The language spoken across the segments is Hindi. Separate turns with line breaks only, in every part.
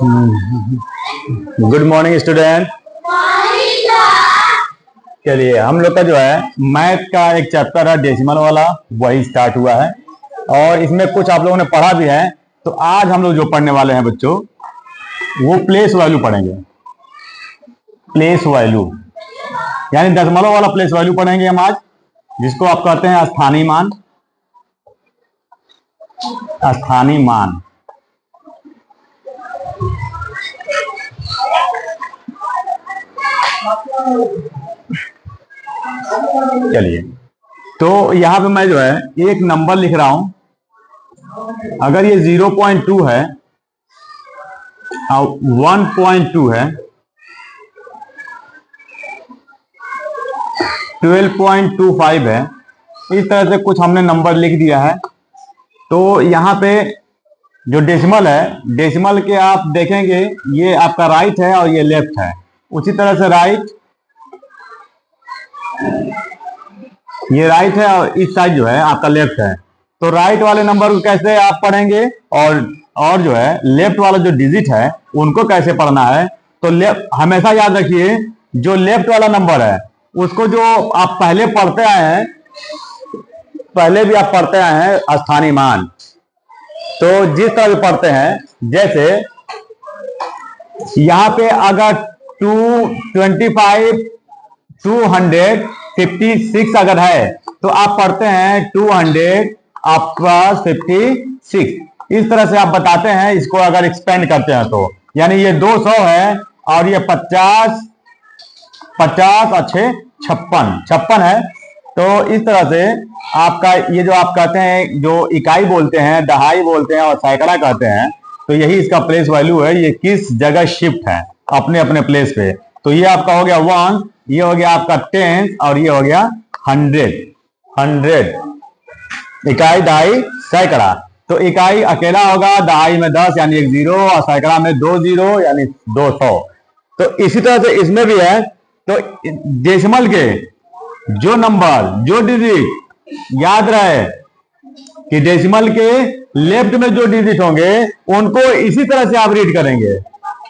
Good morning student. चलिए हम लोग का जो है मैथ का एक चैप्टर है डेसिमल वाला, वही स्टार्ट हुआ है और इसमें कुछ आप लोगों ने पढ़ा भी है। तो आज हम लोग जो पढ़ने वाले हैं बच्चों, वो प्लेस वैल्यू पढ़ेंगे। प्लेस वैल्यू यानी दशमलव वाला प्लेस वैल्यू पढ़ेंगे हम आज, जिसको आप कहते हैं स्थानीय मान। स्थानीय मान चलिए, तो यहां पे मैं जो है एक नंबर लिख रहा हूं। अगर ये 0.2 है और 1.2 है, 12.25 है, इस तरह से कुछ हमने नंबर लिख दिया है। तो यहां पे जो डेसिमल है, डेसिमल के आप देखेंगे ये आपका राइट है और ये लेफ्ट है। उसी तरह से राइट, ये राइट है और इस साइड जो है आपका लेफ्ट है। तो राइट वाले नंबर को कैसे आप पढ़ेंगे और जो है लेफ्ट वाला जो डिजिट है उनको कैसे पढ़ना है। तो हमेशा याद रखिए, जो लेफ्ट वाला नंबर है उसको जो आप पहले पढ़ते आए हैं, पहले भी आप पढ़ते आए हैं स्थानीय मान। तो जिस तरह से पढ़ते हैं, जैसे यहां पे अगर 225 256 अगर है तो आप पढ़ते हैं 200 प्लस 56। इस तरह से आप बताते हैं, इसको अगर एक्सपेंड करते हैं तो यानी ये 200 है और ये 50 और 6 56 है। तो इस तरह से आपका ये जो आप कहते हैं, जो इकाई बोलते हैं, दहाई बोलते हैं और सैकड़ा कहते हैं, तो यही इसका प्लेस वैल्यू है। ये किस जगह शिफ्ट है अपने अपने प्लेस पे। तो ये आपका हो गया 1, ये हो गया आपका 10 और ये हो गया 100। इकाई, दहाई, सैकड़ा। तो इकाई अकेला होगा, दहाई में 10 यानी 1 0 और सैकड़ा में 2 0 यानी 200। तो इसी तरह से इसमें भी है। तो डेसिमल के जो नंबर, जो डिजिट, याद रहे कि डेसिमल के लेफ्ट में जो डिजिट होंगे उनको इसी तरह से आप रीड करेंगे,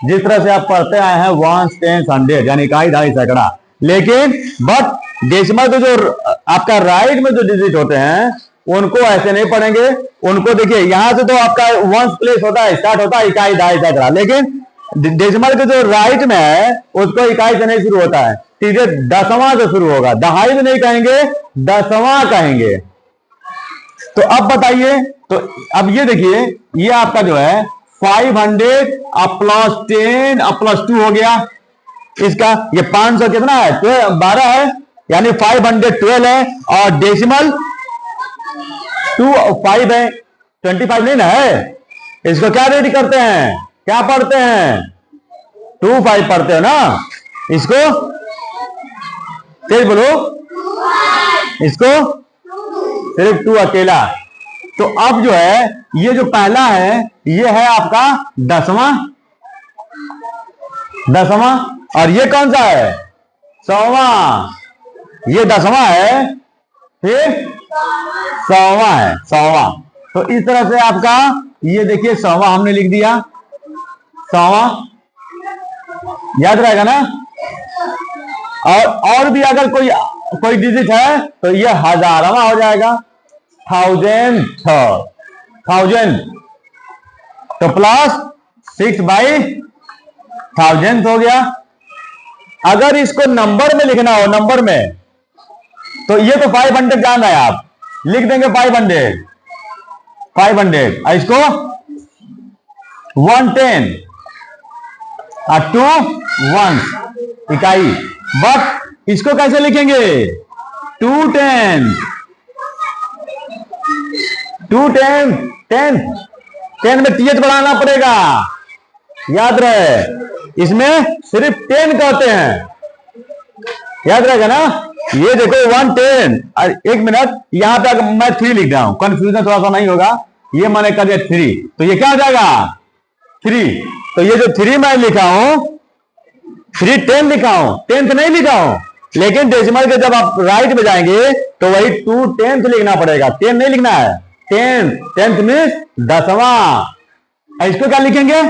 जिस तरह से आप पढ़ते आए हैं 1 10 100 यानी इकाई, दहाई, सैकड़ा। लेकिन बट डेसिमल के जो आपका राइट में जो डिजिट होते हैं उनको ऐसे नहीं पढ़ेंगे। उनको देखिए, यहां से तो आपका वंस प्लेस होता है, स्टार्ट होता है इकाई, दहाई, सैकड़ा। लेकिन डेसिमल के जो राइट में है उसको इकाई से नहीं शुरू होता है, सीधे दसवां से शुरू होगा। दहाई भी नहीं कहेंगे, दसवां कहेंगे। तो अब बताइए, तो अब ये देखिए, ये आपका जो है 500 प्लस 10 प्लस 2 हो गया। इसका ये 500 कितना है, 12 है, यानी 512 है। और डेसिमल 5 है, 25 नहीं ना है। इसको क्या रेडी करते हैं, क्या पढ़ते हैं, 25 पढ़ते हैं ना। इसको तेज बोलो, इसको सिर्फ 2 अकेला। तो अब जो है ये जो पहला है ये है आपका 10वां और ये कौन सा है, 100वां। ये 10वां है, फिर 100वां है, 100वां। तो इस तरह से आपका ये देखिए 100वां हमने लिख दिया, 100वां याद रहेगा ना। और भी अगर कोई डिजिट है तो ये 1000वां हो जाएगा, 1000 तो प्लस 6/1000 हो गया। अगर इसको नंबर में लिखना हो, नंबर में, तो ये तो 500 जान रहे हैं आप, लिख देंगे 500 और इसको 110 और 2 1 इकाई। बट इसको कैसे लिखेंगे, 210 10 में टीएच बढ़ाना पड़ेगा, याद रहे। इसमें सिर्फ 10 कहते हैं, याद रहेगा ना। ये देखो 110 और 1 मिनट, यहां पे अगर मैं 3 लिख रहा हूं, कंफ्यूजन थोड़ा सा नहीं होगा। ये मैंने कर दिया 3, तो ये क्या हो जाएगा 3। तो ये जो 3 मैं लिखा हूं, 310 लिखा हूं, 10th नहीं लिखा हूं। लेकिन डेसिमल के जब आप राइट में जाएंगे तो वही 2/10 लिखना पड़ेगा, 10 नहीं लिखना है। 10th means 10वां। इसको क्या लिखेंगे,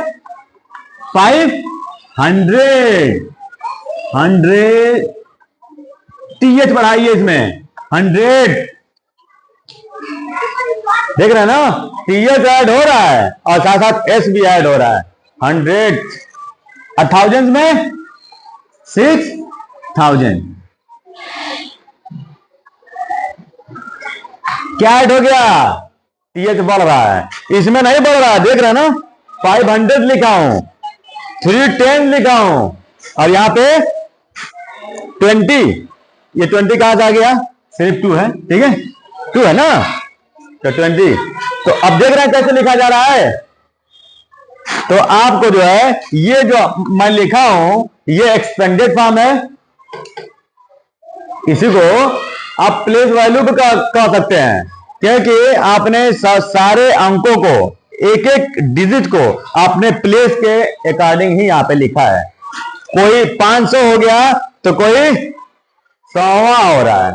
500 TH बढ़ाइए इसमें 100, देख रहे हैं ना, TH ऐड हो रहा है और साथ साथ S भी ऐड हो रहा है। 100 1000 में 6000 क्या ऐड हो गया? TH बढ़ रहा है, इसमें नहीं बढ़ रहा है, देख रहे हैं ना, 500 लिखा हूं, 310 लिखा हूं और यहां पे 20, ये 20 कहां से आ गया? सिर्फ 2 है, ठीक है, 2 है ना, तो 20। तो अब देख रहे हैं कैसे लिखा जा रहा है। तो आपको जो है ये जो मैं लिखा हूं ये एक्सपेंडेड फॉर्म है, इसी को आप प्लेस वैल्यू भी कह सकते हैं, क्योंकि आपने सारे अंकों को, एक एक डिजिट को आपने प्लेस के अकॉर्डिंग ही यहां पे लिखा है। कोई 500 हो गया तो कोई 100वां हो रहा है।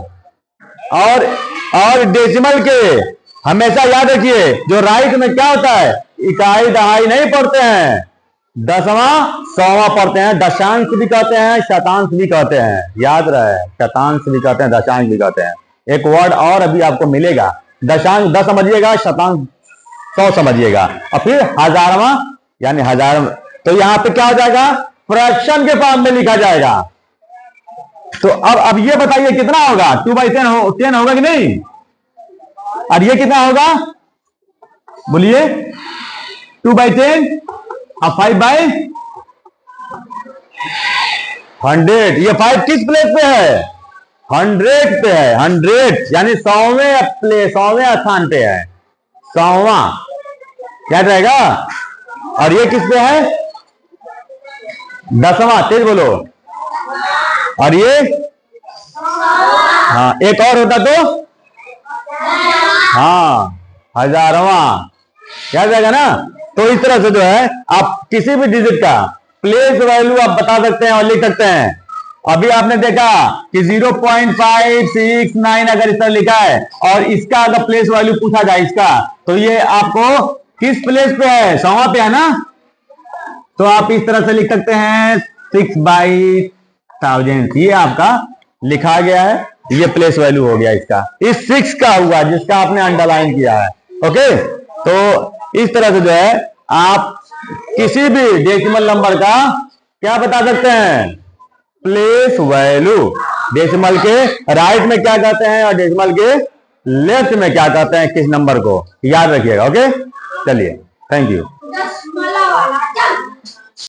और डेसिमल के हमेशा याद रखिए, जो राइट में क्या होता है, इकाई दहाई नहीं पढ़ते हैं, दसवां 100वां पढ़ते हैं, दशांश भी कहते हैं, शतांश भी कहते हैं, याद रहे, शतांश भी कहते हैं, दशांश भी कहते हैं। एक वर्ड और अभी आपको मिलेगा, दशांश 10 समझिएगा, शतांश 100 समझिएगा, और फिर हजारवां यानी हजार। तो यहां पे क्या हो जाएगा? फ्रैक्शन के फॉर्म में लिखा जाएगा। तो अब ये बताइए कितना होगा? 2/10 होगा कि नहीं? और ये कितना होगा बोलिए? 2/10 और 5/100। ये 5 किस प्लेस पे है? 100 पे है, 100 यानी 100वें स्थान पे है, 100वां क्या रहेगा? और ये किस पे है? 10वां, तेज बोलो। और ये हाँ, एक और होता तो हाँ, 1000वां, क्या जाएगा ना। तो इस तरह से जो है आप किसी भी डिजिट का प्लेस वैल्यू आप बता सकते हैं और लिख सकते हैं। अभी आपने देखा कि 0.569 अगर इस तरह लिखा है और इसका अगर प्लेस वैल्यू पूछा जाए इसका, तो ये आपको किस प्लेस पे है? 100वां पे है ना। तो आप इस तरह से लिख सकते हैं 6/1000, ये आपका लिखा गया है, ये प्लेस वैल्यू हो गया इसका, इस 6 का हुआ जिसका आपने अंडरलाइन किया है। ओके, तो इस तरह से जो है आप किसी भी डेसिमल नंबर का क्या बता सकते हैं? Place value. डेसिमल के राइट में क्या कहते हैं और डेसिमल के लेफ्ट में क्या कहते हैं, किस नंबर को, याद रखिएगा। ओके, चलिए, थैंक यू।